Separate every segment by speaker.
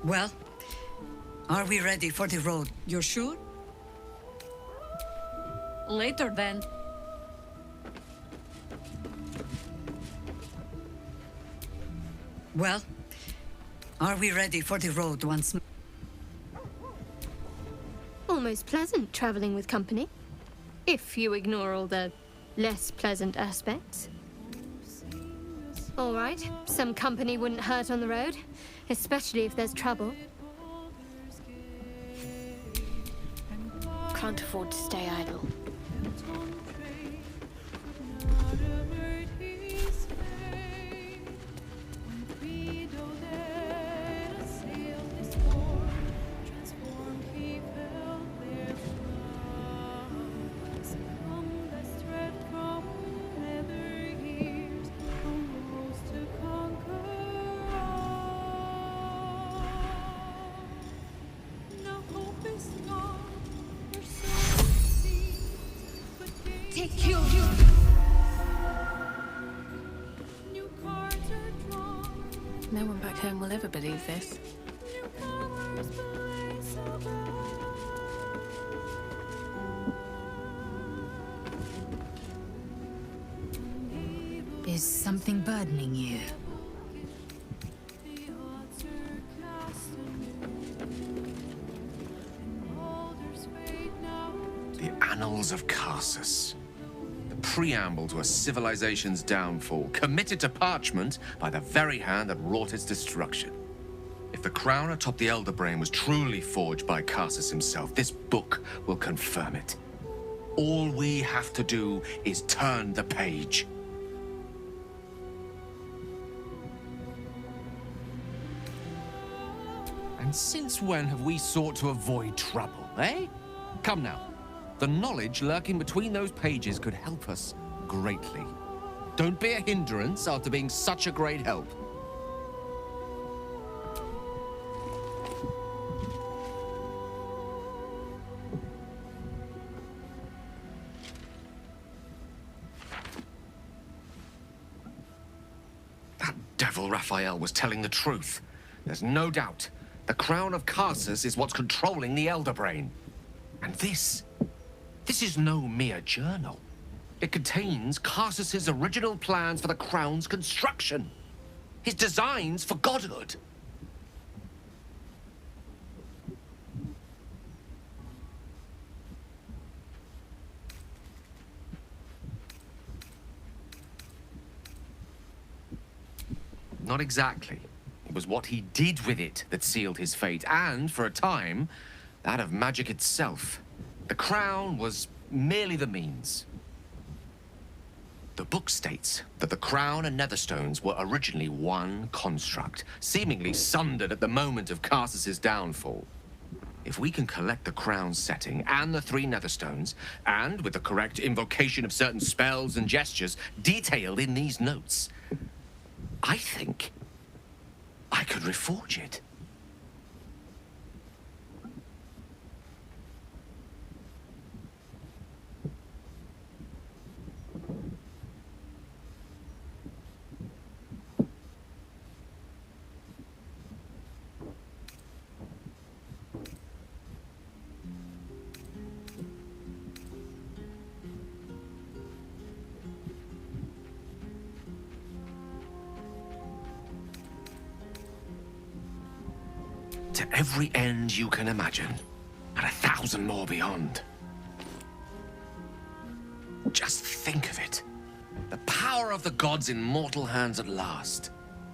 Speaker 1: Well, are we ready for the road?
Speaker 2: You're sure? Later, then.
Speaker 1: Well, are we ready for the road once more?
Speaker 3: Almost pleasant traveling with company, if you ignore all the less pleasant aspects. All right, some company wouldn't hurt on the road, especially if there's trouble.
Speaker 4: Can't afford to stay idle. No one back home will ever believe this.
Speaker 5: Is something burdening you?
Speaker 6: The Annals of Carsus. The preamble to a civilization's downfall, committed to parchment by the very hand that wrought its destruction. If the crown atop the Elder Brain was truly forged by Carsus himself, this book will confirm it. All we have to do is turn the page. And since when have we sought to avoid trouble, eh? Come now. The knowledge lurking between those pages could help us greatly. Don't be a hindrance after being such a great help. That devil Raphael was telling the truth. There's no doubt. The crown of Carsus is what's controlling the Elder Brain. And this is no mere journal. It contains Carsus's original plans for the crown's construction. His designs for godhood. Not exactly. It was what he did with it that sealed his fate, and, for a time, that of magic itself. The crown was merely the means. The book states that the crown and netherstones were originally one construct, seemingly sundered at the moment of Carsus's downfall. If we can collect the crown's setting and the 3 netherstones, and with the correct invocation of certain spells and gestures detailed in these notes, I think I could reforge it. To every end you can imagine, and 1,000 more beyond. Just think of it. The power of the gods in mortal hands at last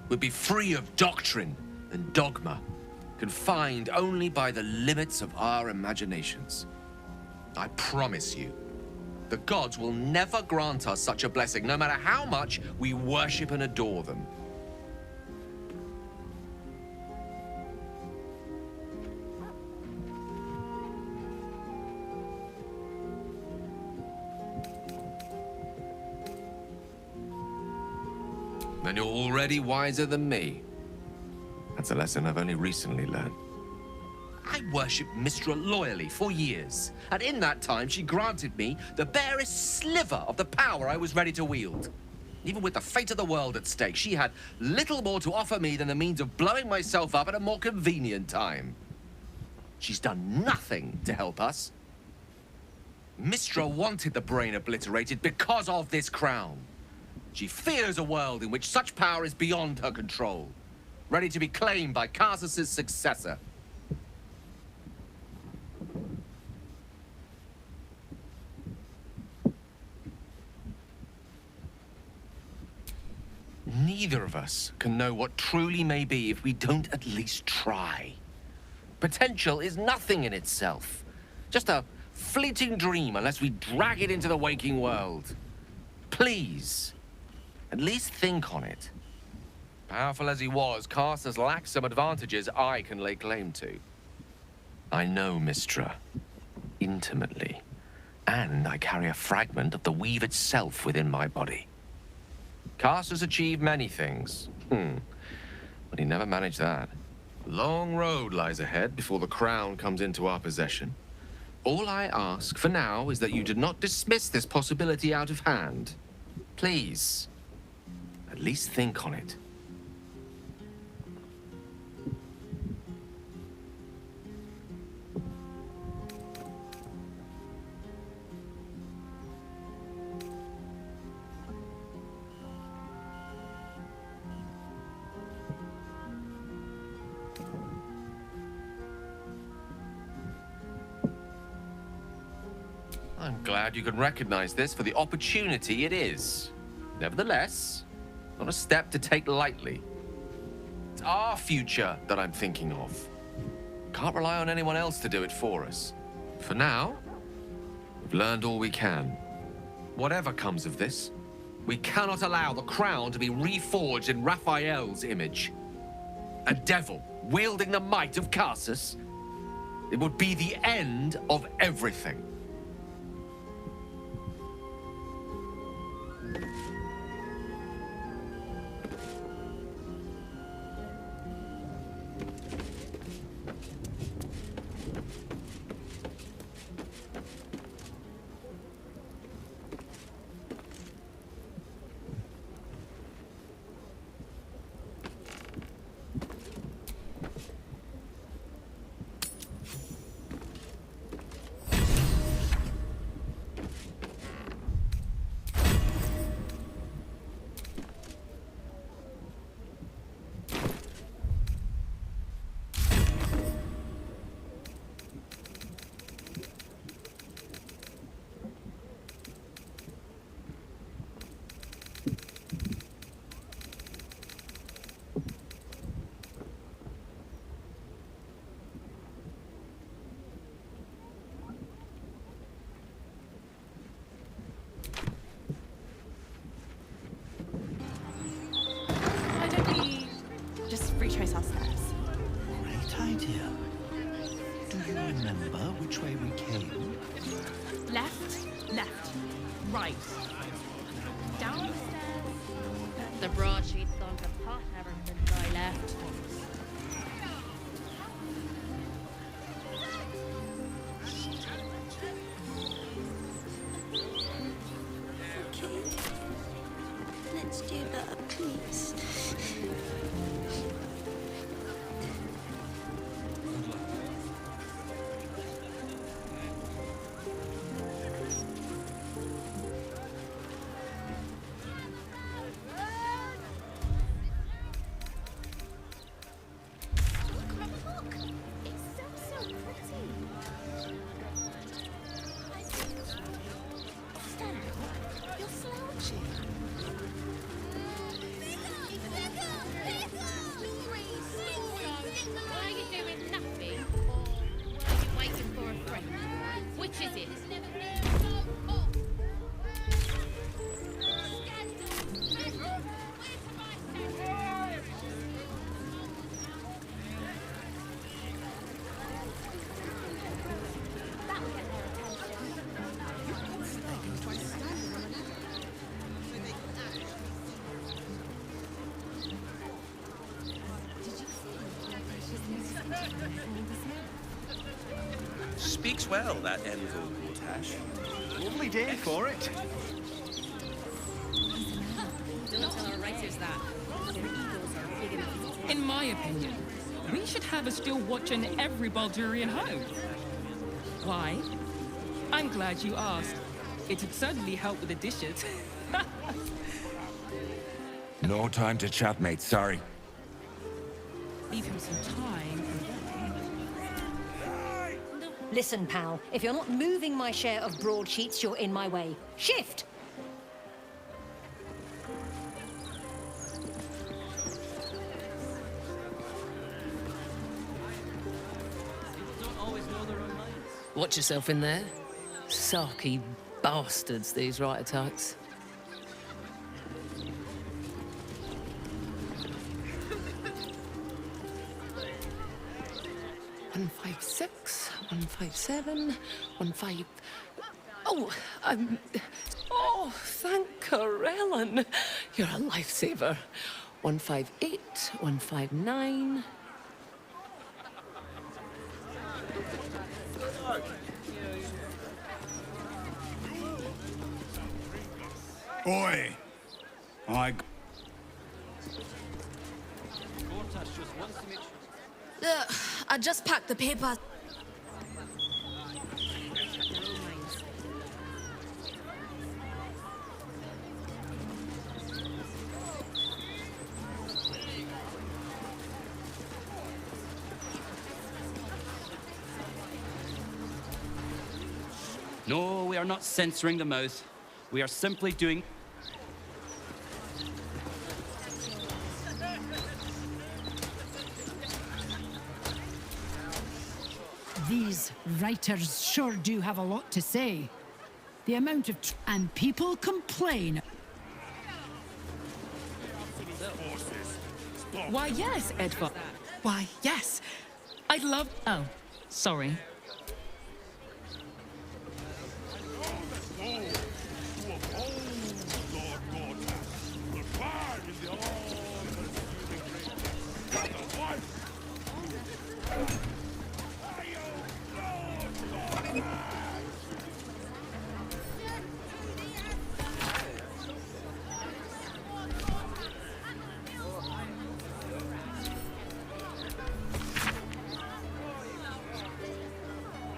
Speaker 6: would be free of doctrine and dogma, confined only by the limits of our imaginations. I promise you, the gods will never grant us such a blessing, no matter how much we worship and adore them. And you're already wiser than me. That's a lesson I've only recently learned. I worshipped Mistra loyally for years, and in that time she granted me the barest sliver of the power I was ready to wield. Even with the fate of the world at stake, she had little more to offer me than the means of blowing myself up at a more convenient time. She's done nothing to help us. Mistra wanted the brain obliterated because of this crown. She fears a world in which such power is beyond her control, ready to be claimed by Karsus's successor. Neither of us can know what truly may be if we don't at least try. Potential is nothing in itself, just a fleeting dream unless we drag it into the waking world. Please, at least think on it. Powerful as he was, Karsus lacks some advantages I can lay claim to. I know Mistra intimately, and I carry a fragment of the weave itself within my body. Karsus achieved many things, but he never managed that. Long road lies ahead before the crown comes into our possession. All I ask for now is that you do not dismiss this possibility out of hand. Please, at least think on it. I'm glad you can recognize this for the opportunity it is. Nevertheless, not a step to take lightly. It's our future that I'm thinking of. Can't rely on anyone else to do it for us. For now, we've learned all we can. Whatever comes of this, we cannot allow the crown to be reforged in Raphael's image. A devil wielding the might of Karsus. It would be the end of everything.
Speaker 4: retrace our steps.
Speaker 2: Great idea. Do you remember which way we came?
Speaker 4: Left, left, right. Down the stairs.
Speaker 7: The broadsheet's gone to pot ever since I left.
Speaker 8: Okay. Let's do that, please.
Speaker 9: speaks well, that Envil Gortash.
Speaker 2: Lovely day for it.
Speaker 7: Don't tell our writers that. Their egos are big enough.
Speaker 10: In my opinion, we should have a still watch in every Baldurian home. Why? I'm glad you asked. It'd certainly help with the dishes.
Speaker 11: No time to chat, mate. Sorry.
Speaker 10: Leave him some time.
Speaker 12: Listen, pal, if you're not moving my share of broadsheets, you're in my way. Shift!
Speaker 13: Watch yourself in there. Sarky bastards, these writer types. One 156, 157, 15. Oh, oh, thank Corellin. You're a lifesaver. 158, 159.
Speaker 11: Oi!
Speaker 5: I just packed the paper.
Speaker 14: No, we are not censoring the mouth. We are simply doing...
Speaker 5: These writers sure do have a lot to say. The amount of and people complain.
Speaker 10: Why, yes, Edvard. Why, yes. I'd love... Oh, sorry.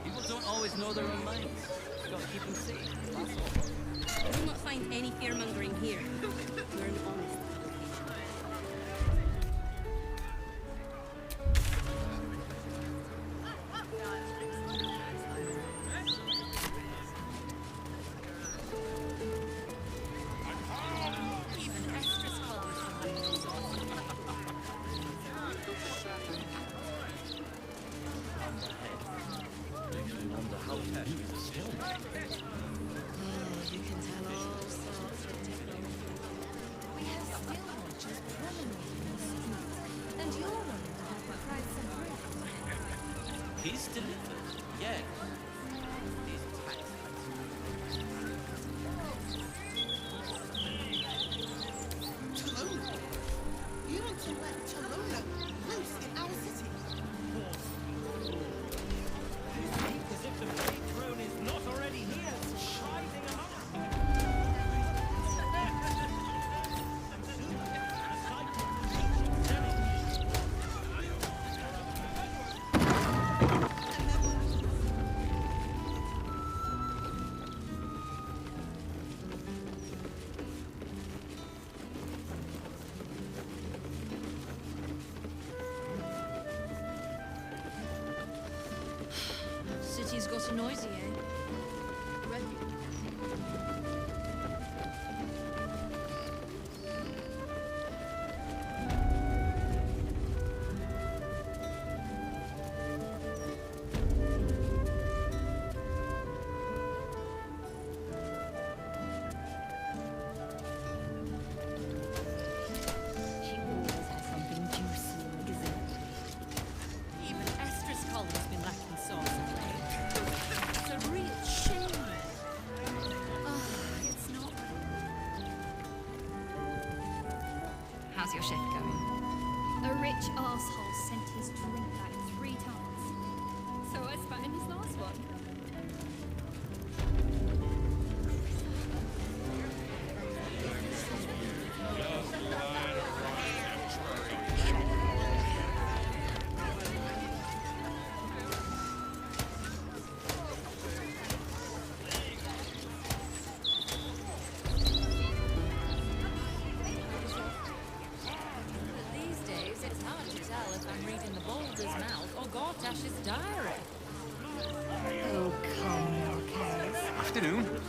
Speaker 14: People don't always know their own minds. You gotta keep them safe.
Speaker 7: You will not find any fear-mongering here. We're an honest.
Speaker 9: He's delivered, yeah. These attacks.
Speaker 15: Tallulah? You want to let Tallulah loose in our city?
Speaker 2: As if the fake throne is not already here, shining among
Speaker 7: City's got so noisy, eh?
Speaker 12: She always has something juicy in the gazette.
Speaker 7: Even Estrus Collins been lacking sauce of late. It's a real shame. Oh, it's not.
Speaker 3: How's your shift going? A rich arsehole sent his drink back 3 times. So I spat in his last one.
Speaker 16: Afternoon.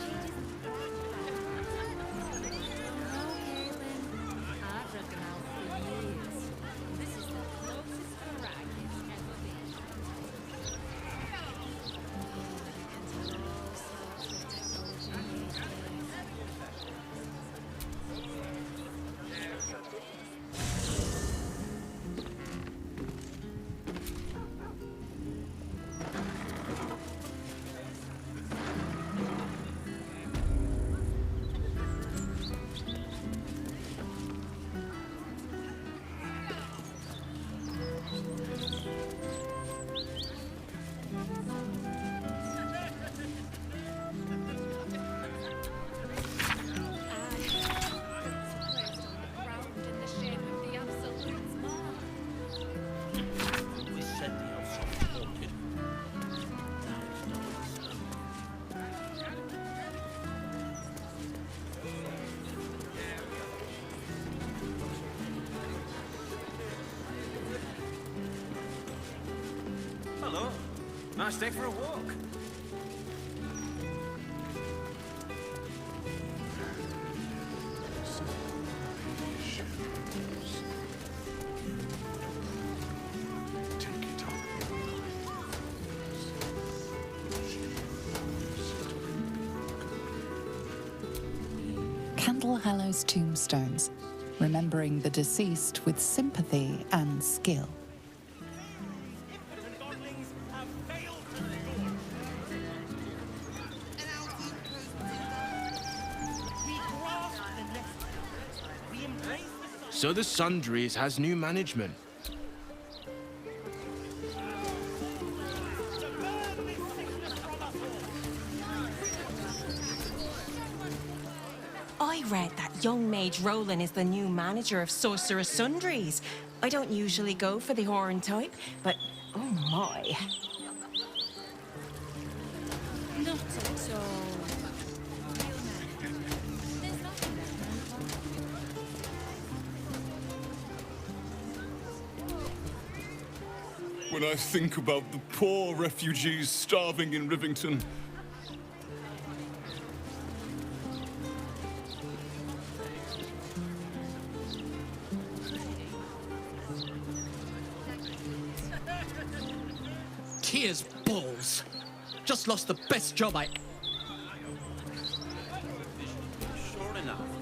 Speaker 16: Hello. Nice day for a walk.
Speaker 17: Candle Hallow's tombstones, remembering the deceased with sympathy and skill.
Speaker 16: So the Sundries has new management.
Speaker 18: I read that young mage Roland is the new manager of Sorcerer Sundries. I don't usually go for the Horan type, but oh my.
Speaker 7: Not at all.
Speaker 11: When I think about the poor refugees starving in Rivington,
Speaker 19: Tears balls. Just lost the best job I...
Speaker 9: Sure enough.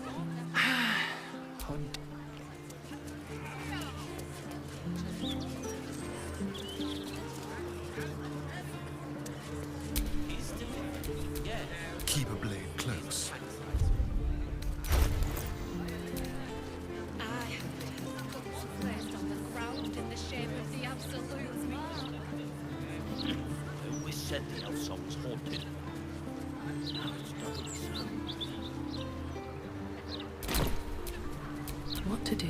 Speaker 11: keep a blade close.
Speaker 7: Placed on the ground in the shape of the absolute man.
Speaker 9: Who always said the elf song was haunted? Now it's doubly so.
Speaker 13: What to do?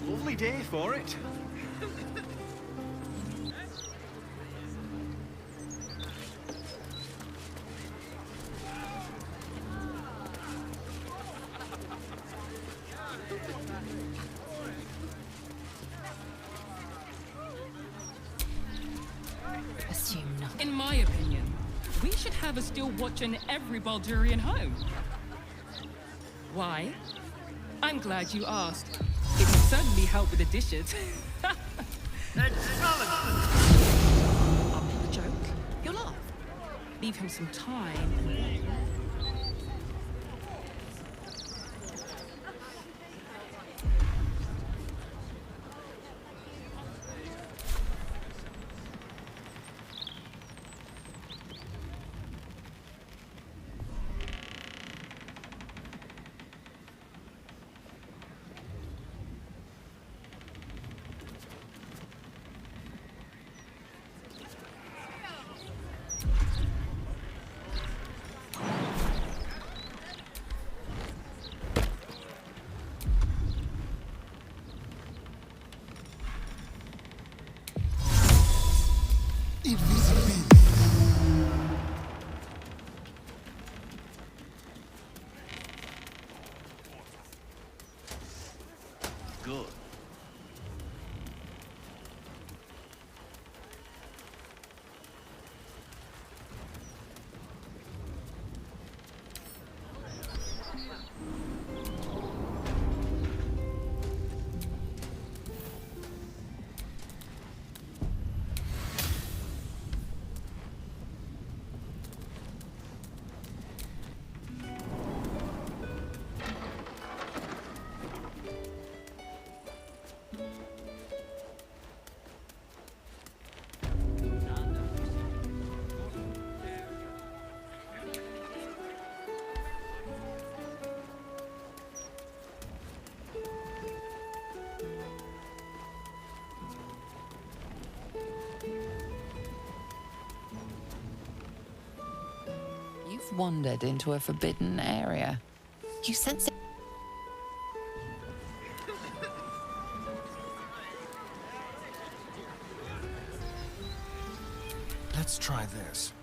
Speaker 16: Lovely day for it.
Speaker 10: Assume nothing. In my opinion, we should have a still watch in every Baldurian home. Why? I'm glad you asked. It would certainly help with the dishes.
Speaker 7: A joke? You'll laugh.
Speaker 10: Leave him some time.
Speaker 2: good.
Speaker 17: You've wandered into a forbidden area. You sense it.
Speaker 20: Let's try this.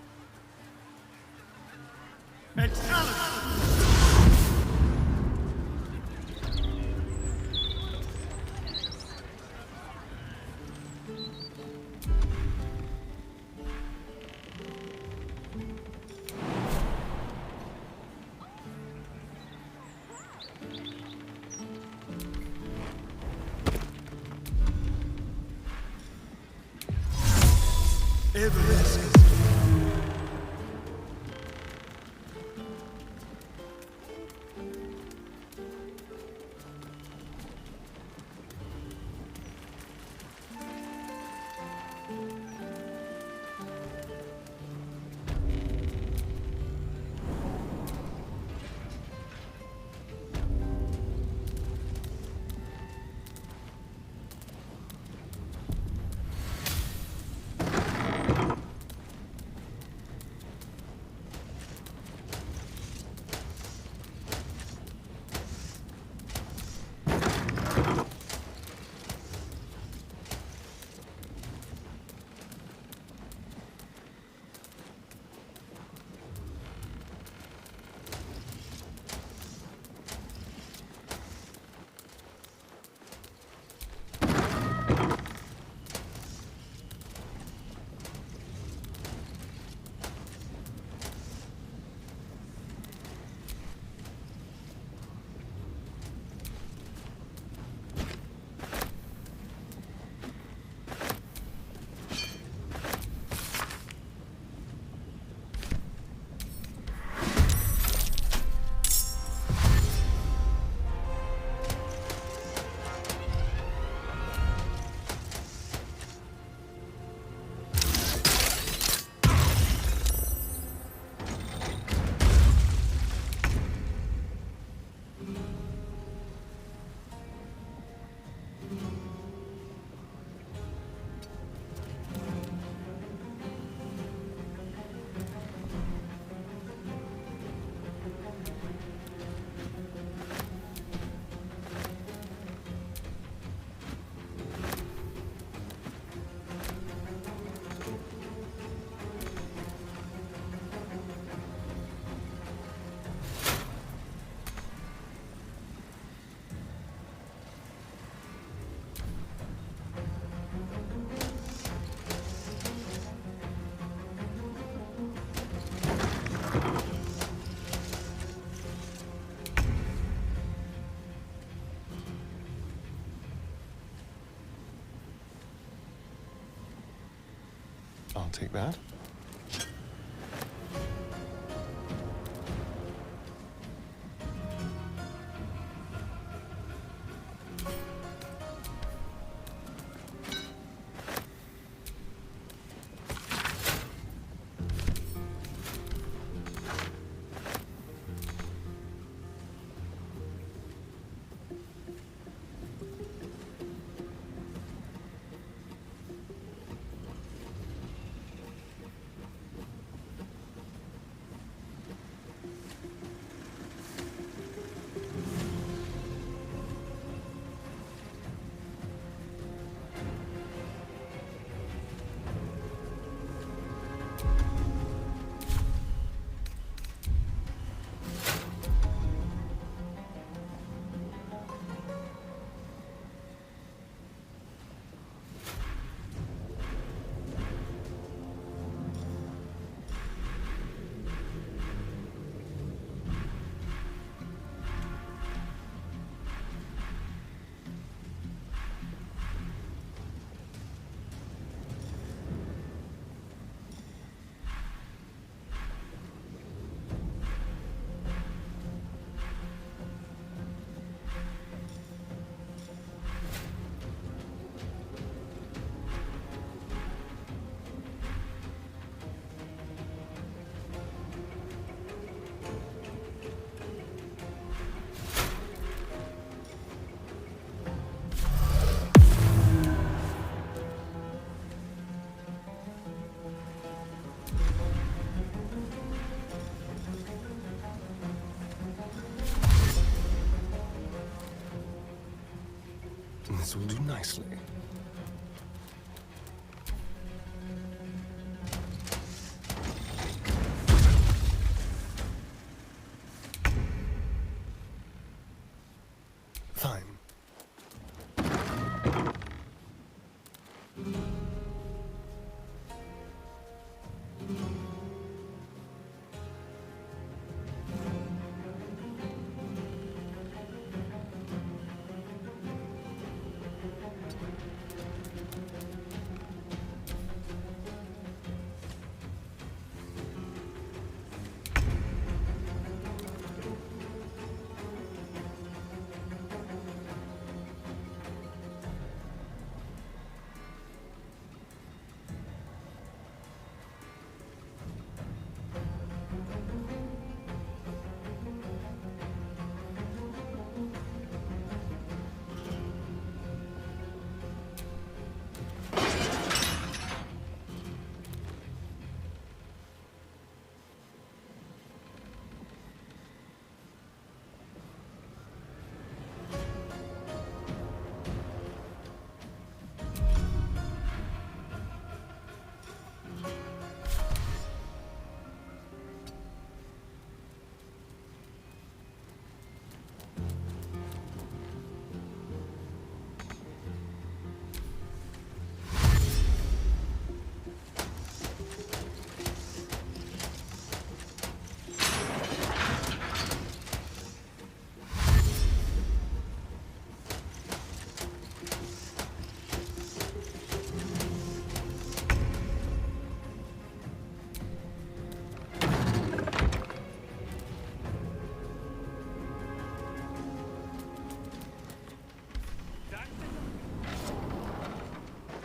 Speaker 20: I'll take that. This will do nicely. Fine.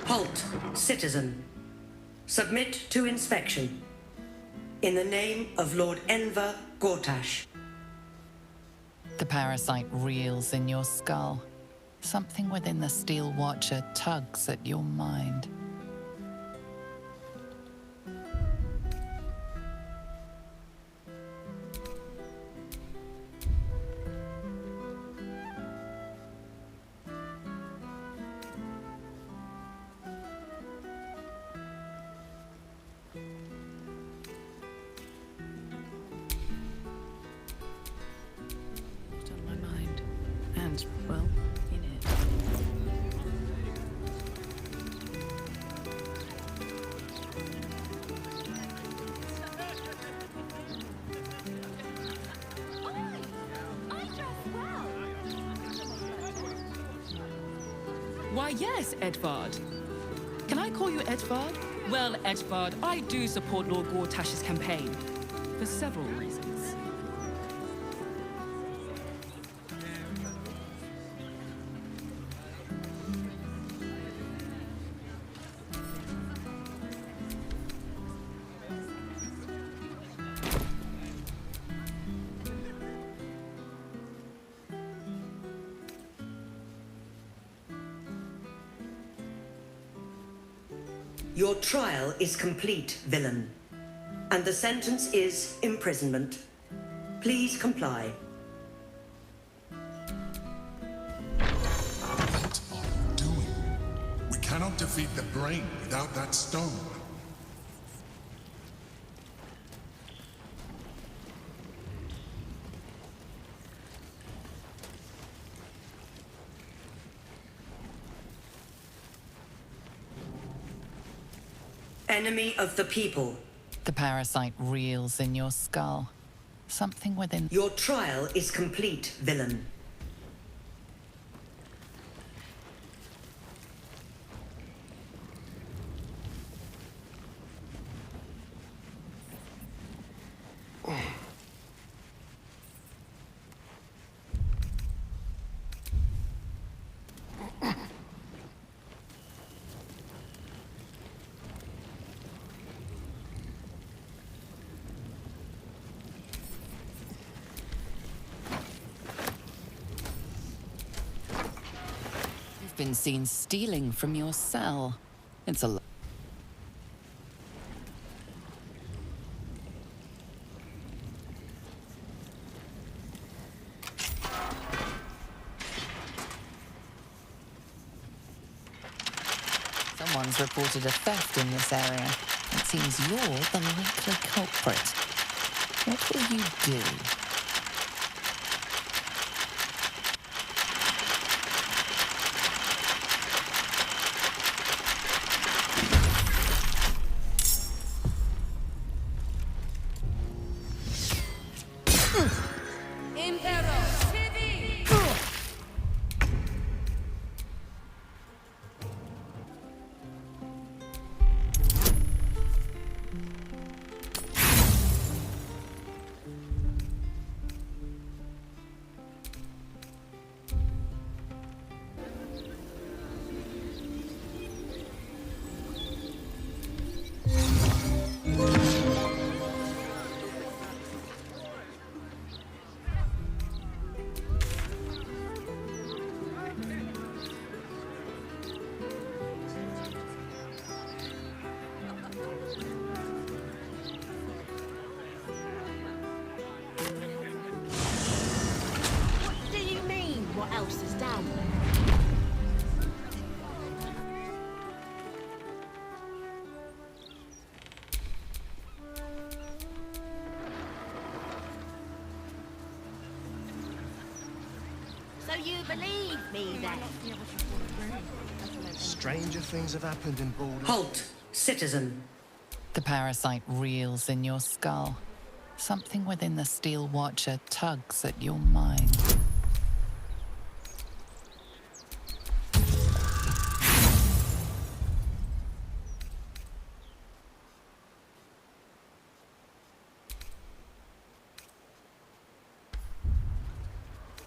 Speaker 21: Halt, citizen. Submit to inspection. In the name of Lord Enver Gortash.
Speaker 17: The parasite reels in your skull. Something within the Steel Watcher tugs at your mind.
Speaker 22: Well, in it.
Speaker 10: Why, yes, Edvard. Can I call you Edvard? Well, Edvard, I do support Lord Gortash's campaign. For several reasons.
Speaker 21: Your trial is complete, villain. And the sentence is imprisonment. Please comply.
Speaker 23: What are you doing? We cannot defeat the brain without that stone.
Speaker 21: Enemy of the people.
Speaker 17: The parasite reels in your skull. Something within...
Speaker 21: Your trial is complete, villain.
Speaker 17: Been seen stealing from your cell. It's a... Someone's reported a theft in this area. It seems you're the likely culprit. What will you do?
Speaker 15: What else is down there? So you believe me then?
Speaker 20: Stranger things have happened in Baldur's.
Speaker 21: Halt, citizen.
Speaker 17: The parasite reels in your skull. Something within the Steel Watcher tugs at your mind.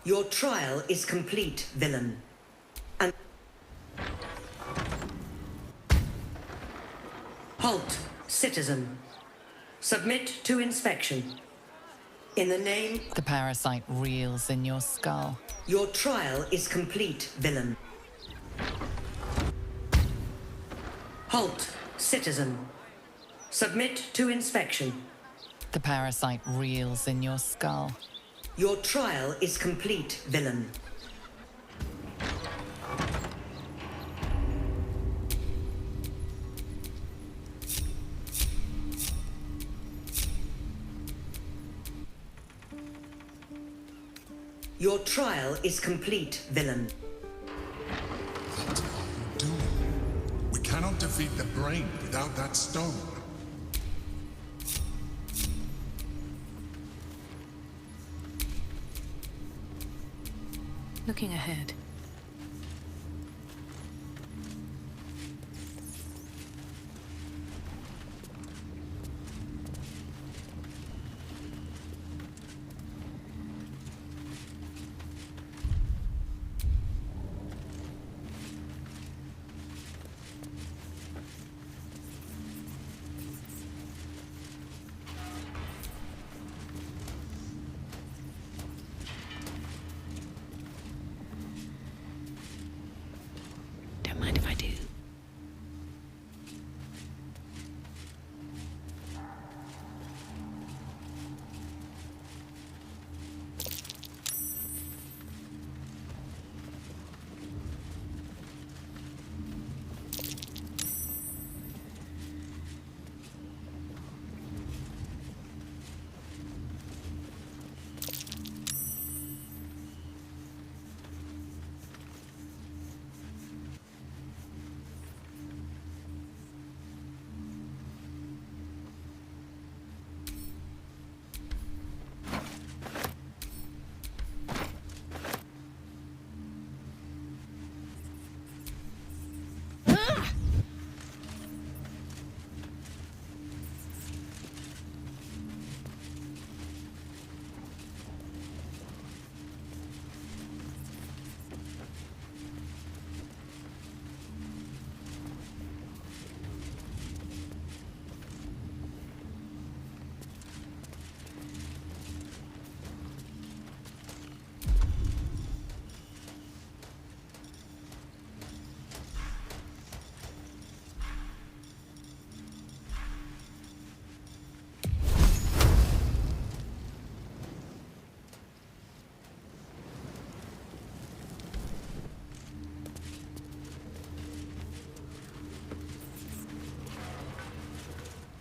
Speaker 21: Your trial is complete, villain. And halt, citizen. Submit to inspection. In the name...
Speaker 17: The parasite reels in your skull.
Speaker 21: Your trial is complete, villain. Halt, citizen. Submit to inspection.
Speaker 17: The parasite reels in your skull.
Speaker 21: Your trial is complete, villain. Your trial is complete, villain.
Speaker 23: What are you doing? We cannot defeat the brain without that stone.
Speaker 22: Looking ahead.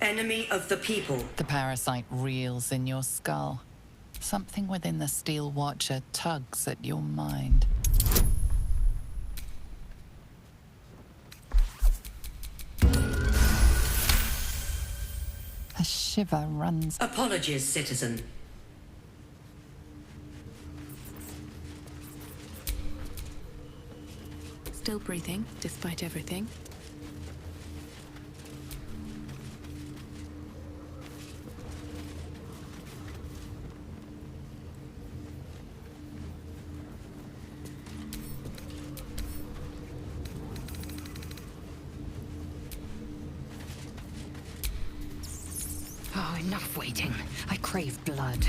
Speaker 21: Enemy of the people.
Speaker 17: The parasite reels in your skull. Something within the Steel Watcher tugs at your mind. A shiver runs.
Speaker 21: Apologies, citizen.
Speaker 22: Still breathing, despite everything.
Speaker 12: Oh, enough waiting. I crave blood.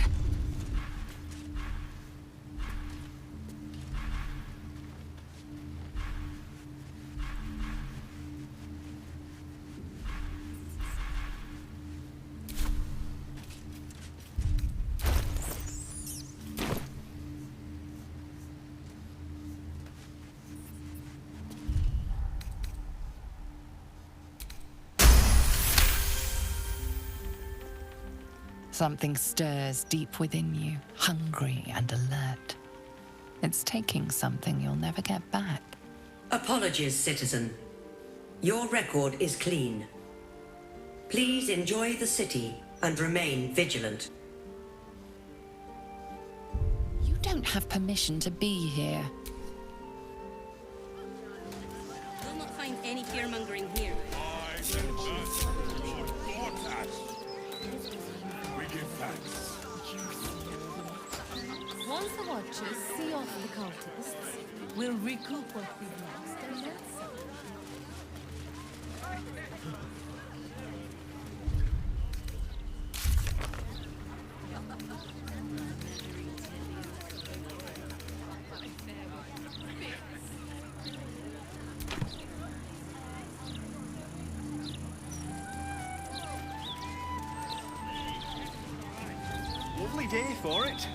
Speaker 17: Something stirs deep within you, hungry and alert. It's taking something you'll never get back.
Speaker 21: Apologies, citizen. Your record is clean. Please enjoy the city and remain vigilant.
Speaker 17: You don't have permission to be here.
Speaker 8: You'll not find any fear-mongering here.
Speaker 7: Once the Watchers see off the cultists, we'll recoup what we've lost and then some.
Speaker 16: Lovely day for it.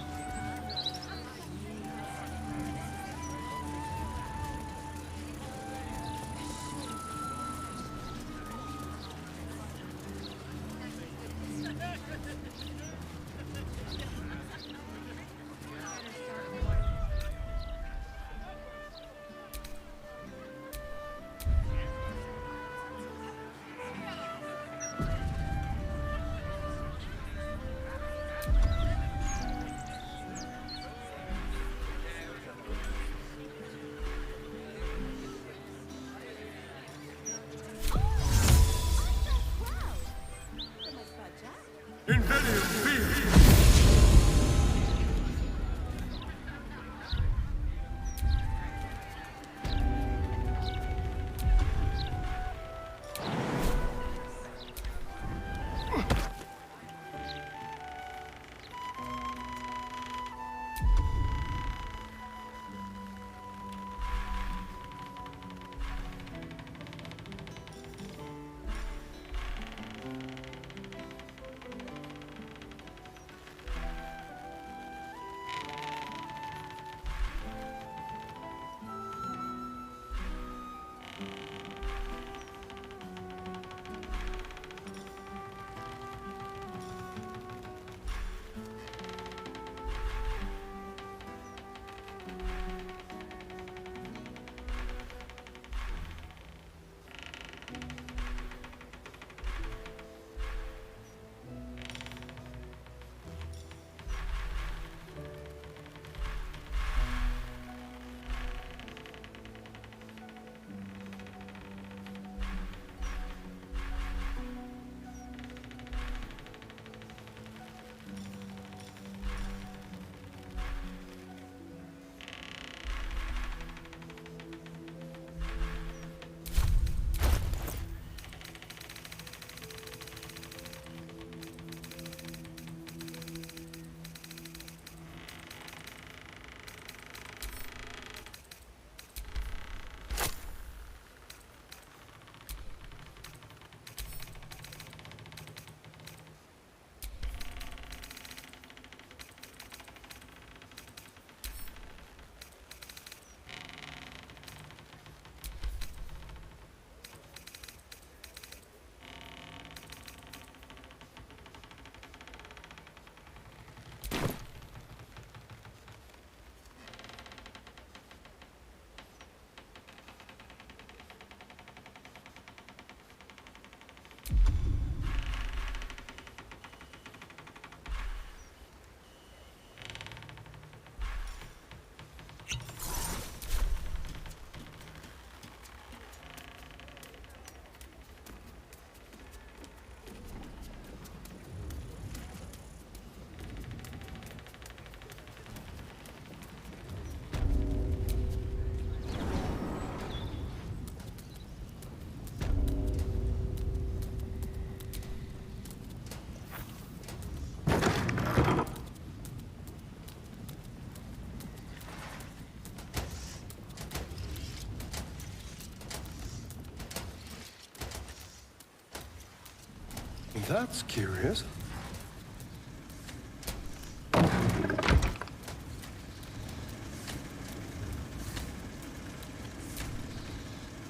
Speaker 20: That's curious.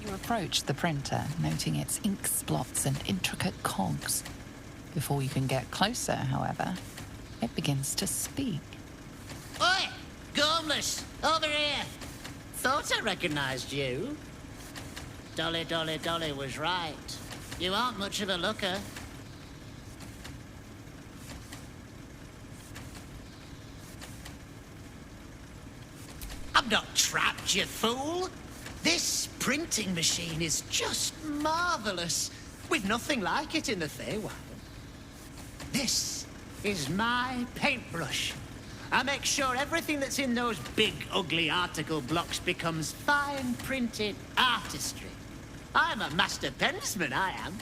Speaker 17: You approach the printer, noting its ink splots and intricate cogs. Before you can get closer, however, it begins to speak.
Speaker 1: Oi! Gormless! Over here! Thought I recognized you. Dolly was right. You aren't much of a looker. I'm not trapped, you fool! This printing machine is just marvelous, with nothing like it in the Feywild. This is my paintbrush. I make sure everything that's in those big, ugly article blocks becomes fine printed artistry. I'm a master pensman, I am.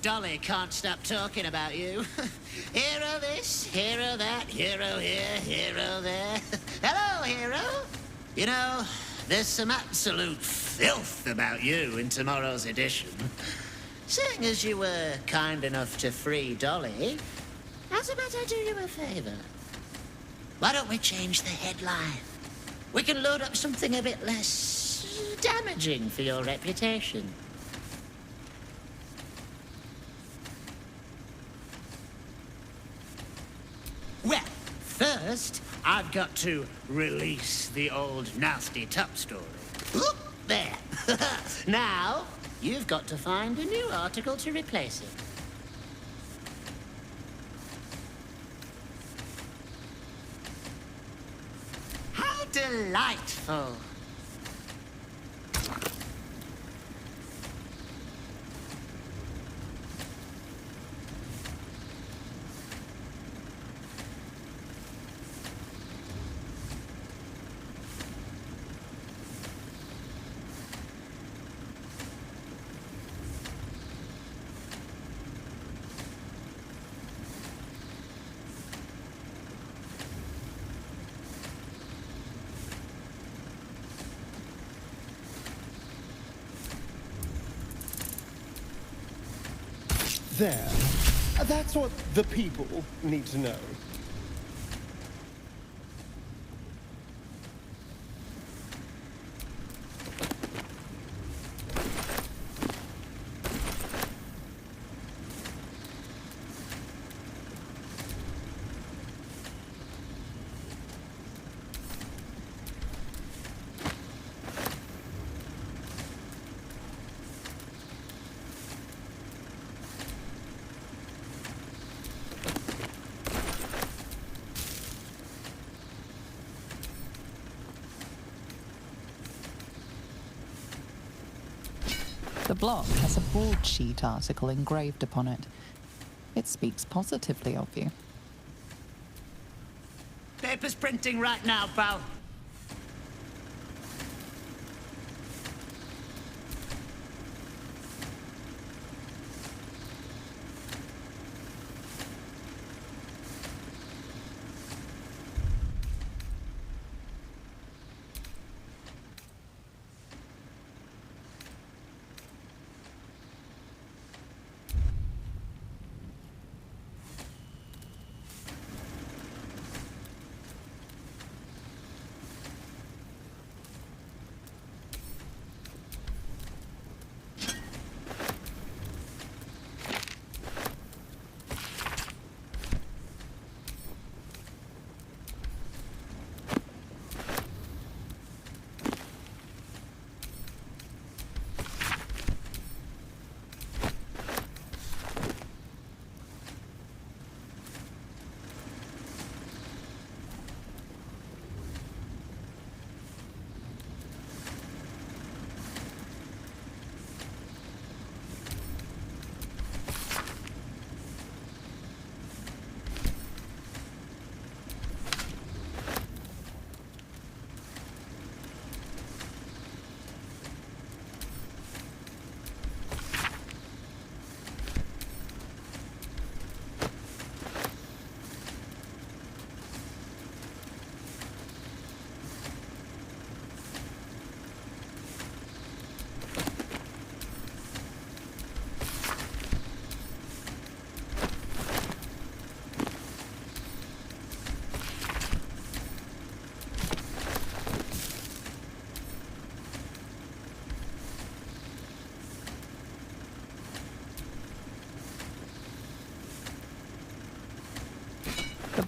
Speaker 1: Dolly can't stop talking about you. Hero this, hero that, hero here, hero there. Hello, hero. You know, there's some absolute filth about you in tomorrow's edition. Seeing as you were kind enough to free Dolly, how's about I do you a favor? Why don't we change the headline? We can load up something a bit less damaging for your reputation. Well, first, I've got to release the old nasty top story. Oop, there. Now, you've got to find a new article to replace it. How delightful.
Speaker 20: There. That's what the people need to know.
Speaker 17: The block has a broadsheet article engraved upon it. It speaks positively of you.
Speaker 1: Paper's printing right now, pal.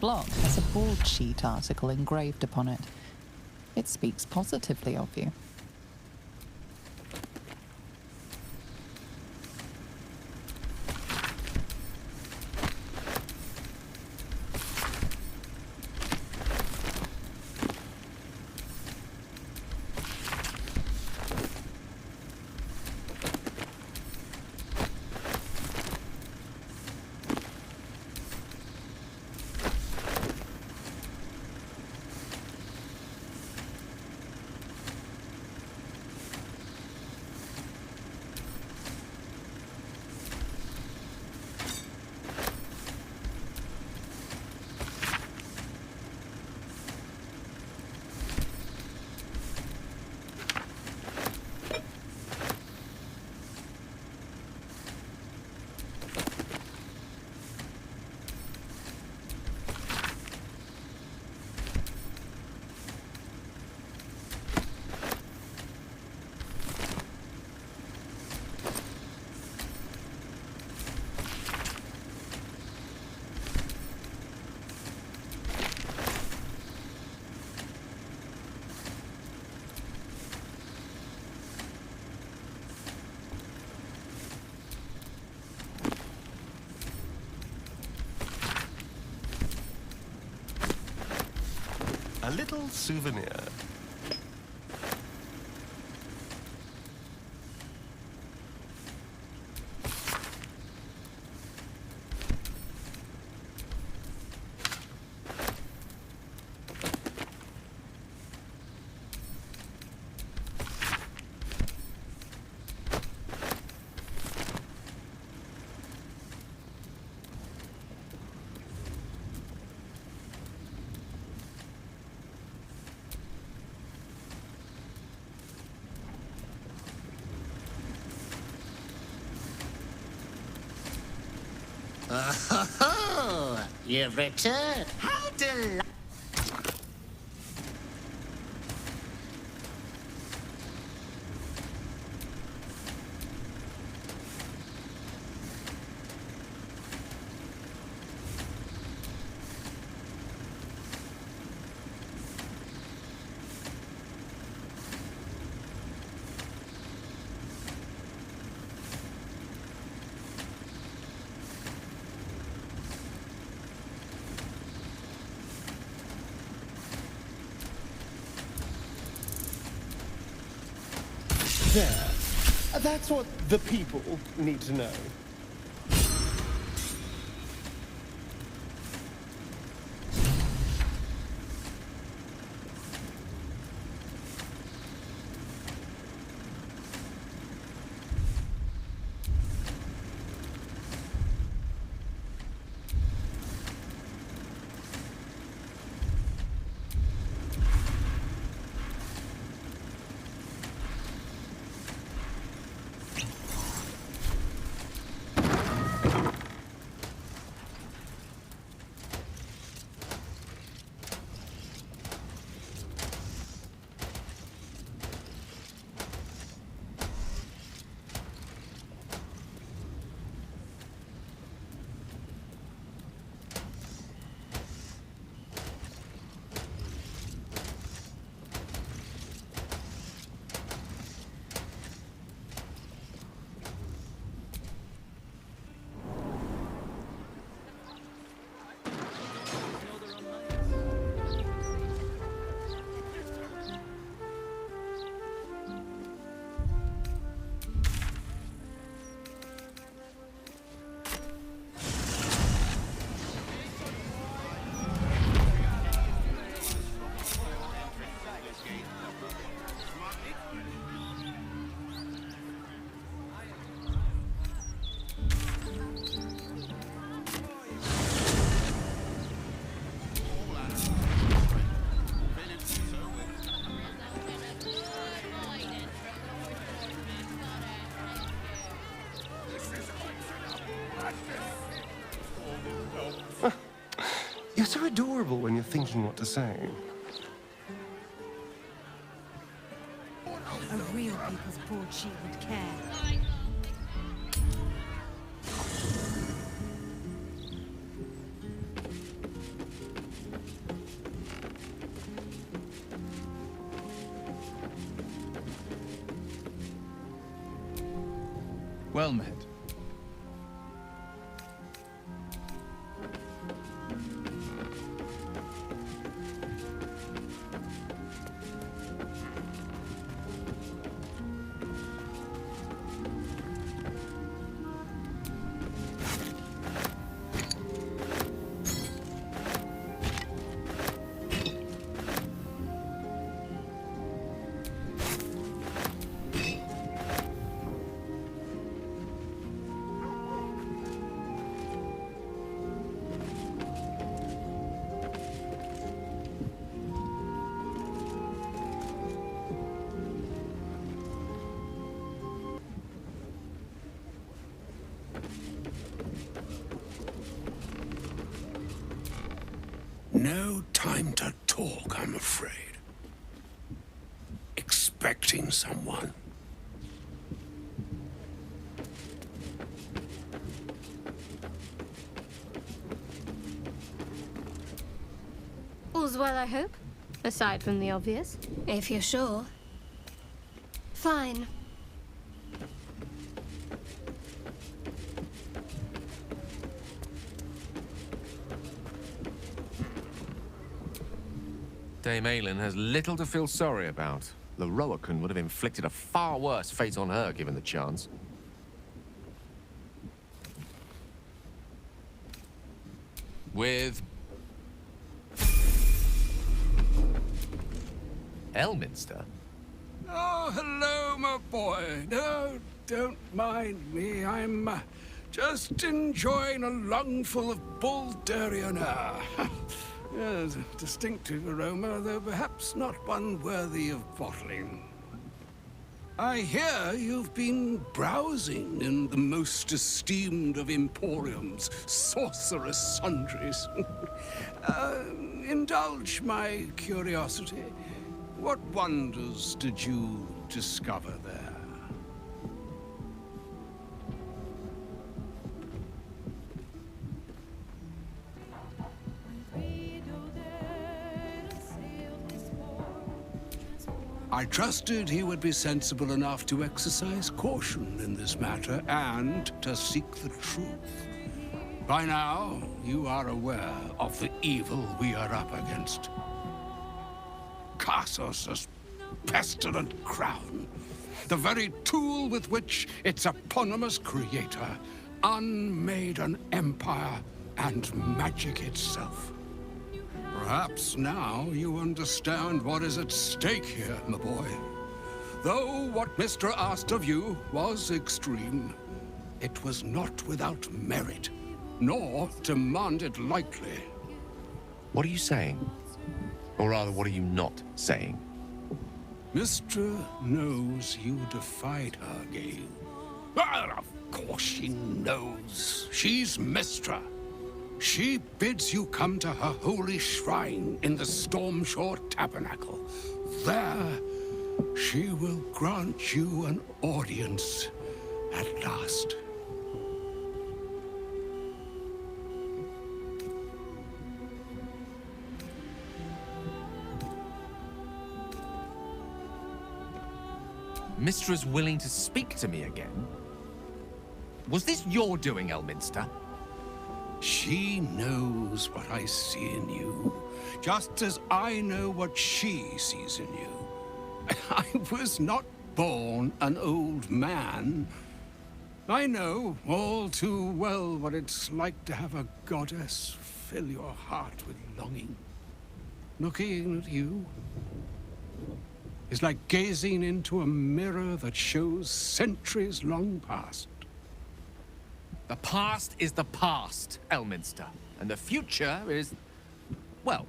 Speaker 17: block has a broadsheet article engraved upon it. It speaks positively of you.
Speaker 4: A little souvenir.
Speaker 1: Oh, you've returned. How delightful.
Speaker 20: There. That's what the people need to know.
Speaker 4: You're so adorable when you're thinking what to say.
Speaker 7: A real people's broadsheet would care.
Speaker 5: Well met.
Speaker 23: No time to talk, I'm afraid. Expecting someone.
Speaker 3: All's well, I hope? Aside from the obvious. If you're sure. Fine.
Speaker 6: Dame Aylin has little to feel sorry about. The Roakan would have inflicted a far worse fate on her given the chance. With... Elminster?
Speaker 14: Oh, hello, my boy. No, don't mind me. I'm just enjoying a lungful of Buldarian air. Yes, a distinctive aroma, though perhaps not one worthy of bottling. I hear you've been browsing in the most esteemed of emporiums, sorcerous sundries. Indulge my curiosity. What wonders did you discover there? I trusted he would be sensible enough to exercise caution in this matter and to seek the truth. By now, you are aware of the evil we are up against. Karsos' pestilent crown, the very tool with which its eponymous creator unmade an empire and magic itself. Perhaps now you understand what is at stake here, my boy. Though what Mr. asked of you was extreme, it was not without merit, nor demanded lightly.
Speaker 6: What are you saying? Or rather, what are you not saying?
Speaker 14: Mistra knows you defied her, Gale. Well, of course she knows. She's Mistra. She bids you come to her holy shrine in the Stormshore Tabernacle. There, she will grant you an audience at last.
Speaker 6: Mistra's willing to speak to me again? Was this your doing, Elminster?
Speaker 14: She knows what I see in you, just as I know what she sees in you. I was not born an old man. I know all too well what it's like to have a goddess fill your heart with longing. Looking at you is like gazing into a mirror that shows centuries long past.
Speaker 6: The past is the past, Elminster. And the future is, well,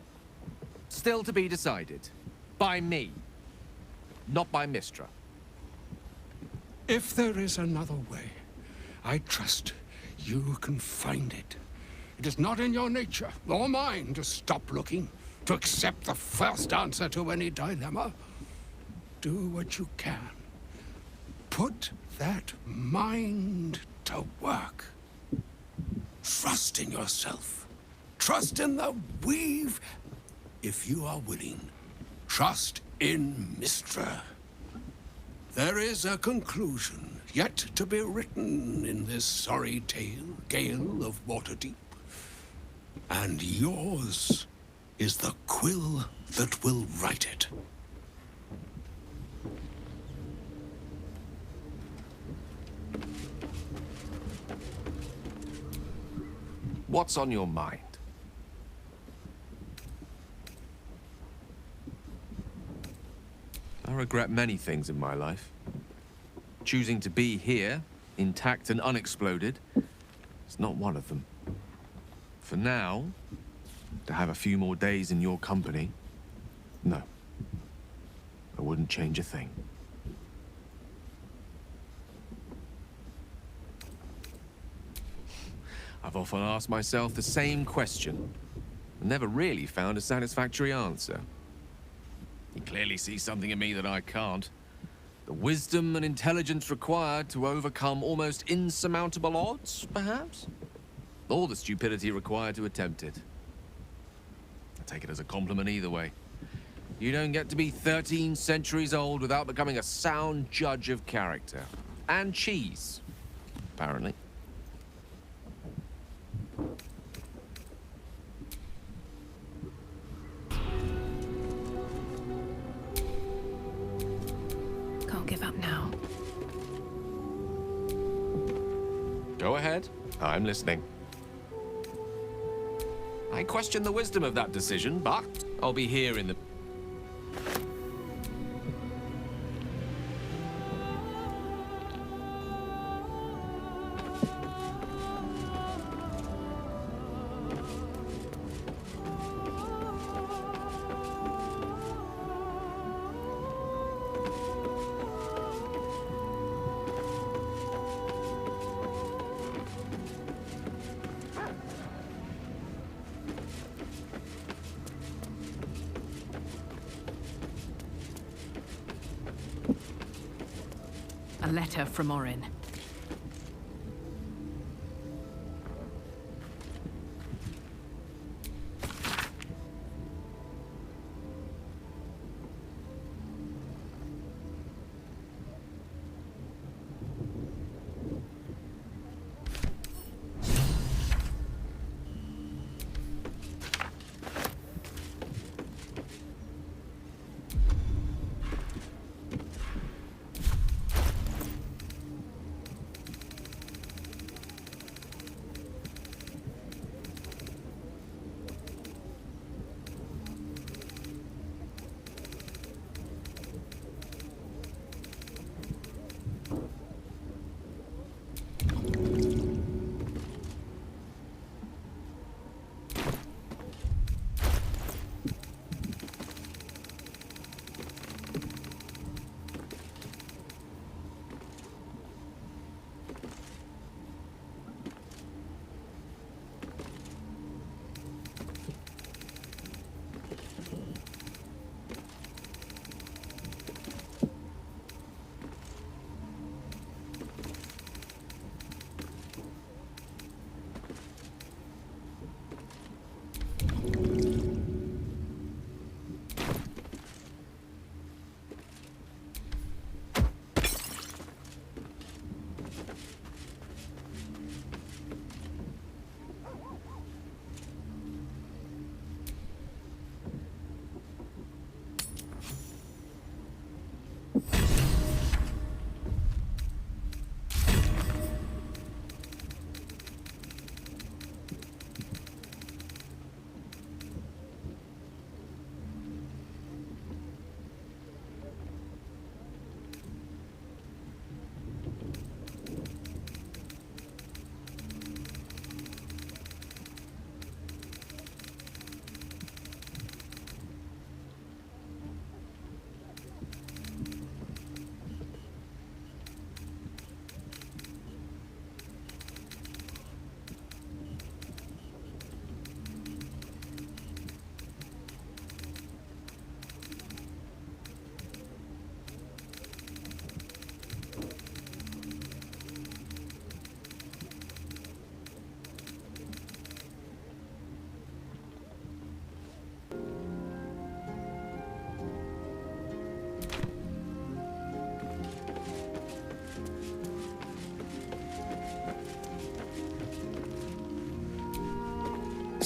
Speaker 6: still to be decided. By me. Not by Mistra.
Speaker 14: If there is another way, I trust you can find it. It is not in your nature, or mine, to stop looking, to accept the first answer to any dilemma. Do what you can. Put that mind to work. Trust in yourself. Trust in the weave. If you are willing, trust in Mistra. There is a conclusion yet to be written in this sorry tale, Gale of Waterdeep. And yours is the quill that will write it.
Speaker 6: What's on your mind? I regret many things in my life. Choosing to be here, intact and unexploded, is not one of them. For now, to have a few more days in your company, no. I wouldn't change a thing. I've often asked myself the same question, and never really found a satisfactory answer. You clearly see something in me that I can't. The wisdom and intelligence required to overcome almost insurmountable odds, perhaps? Or the stupidity required to attempt it. I take it as a compliment either way. You don't get to be 13 centuries old without becoming a sound judge of character. And cheese, apparently.
Speaker 22: Can't give up now.
Speaker 6: Go ahead. I'm listening. I question the wisdom of that decision, but I'll be here in the...
Speaker 22: A letter from Orin.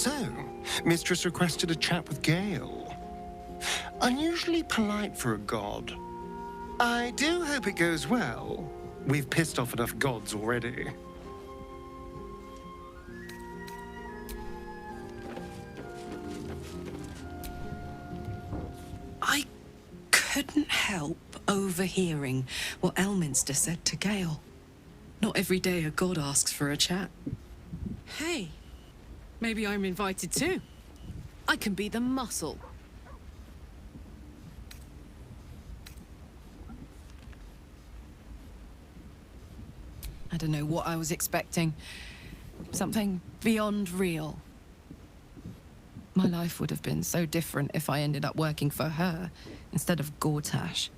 Speaker 4: So, Mistress requested a chat with Gale. Unusually polite for a god. I do hope it goes well. We've pissed off enough gods already.
Speaker 5: I couldn't help overhearing what Elminster said to Gale. Not every day a god asks for a chat.
Speaker 22: Hey, maybe I'm invited too. I can be the muscle. I don't know what I was expecting. Something beyond real. My life would have been so different if I ended up working for her instead of Gortash.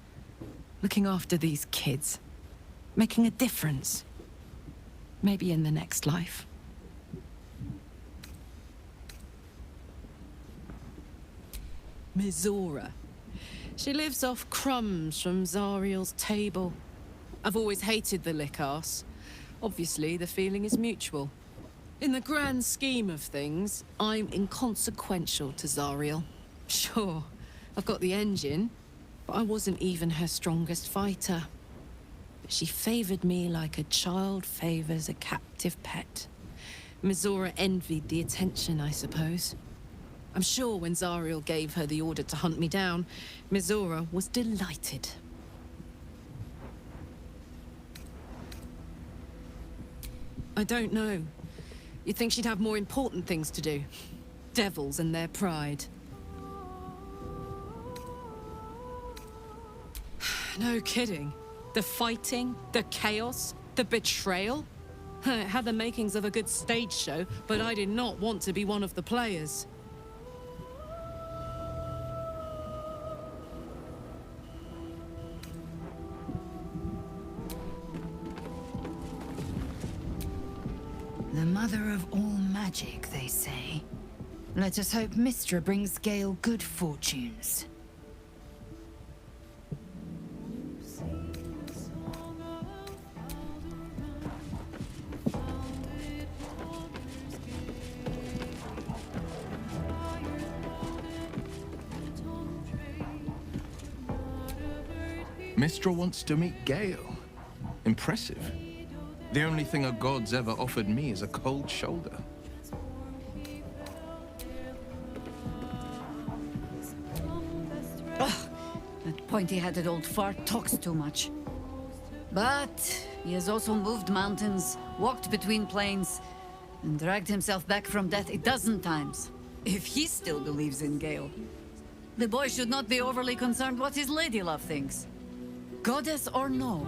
Speaker 22: Looking after these kids. Making a difference. Maybe in the next life. Mizora. She lives off crumbs from Zariel's table. I've always hated the lick-ass. Obviously, the feeling is mutual. In the grand scheme of things, I'm inconsequential to Zariel. Sure, I've got the engine, but I wasn't even her strongest fighter. But she favored me like a child favors a captive pet. Mizora envied the attention, I suppose. I'm sure when Zariel gave her the order to hunt me down, Mizora was delighted. I don't know. You'd think she'd have more important things to do. Devils and their pride. No kidding. The fighting, the chaos, the betrayal. It had the makings of a good stage show, but I did not want to be one of the players.
Speaker 18: The mother of all magic, they say. Let us hope Mystra brings Gale good fortunes.
Speaker 6: Mystra wants to meet Gale. Impressive. The only thing a god's ever offered me is a cold shoulder.
Speaker 18: Ugh, that pointy-headed old fart talks too much. But he has also moved mountains, walked between plains, and dragged himself back from death 12 times. If he still believes in Gale, the boy should not be overly concerned what his ladylove thinks. Goddess or no,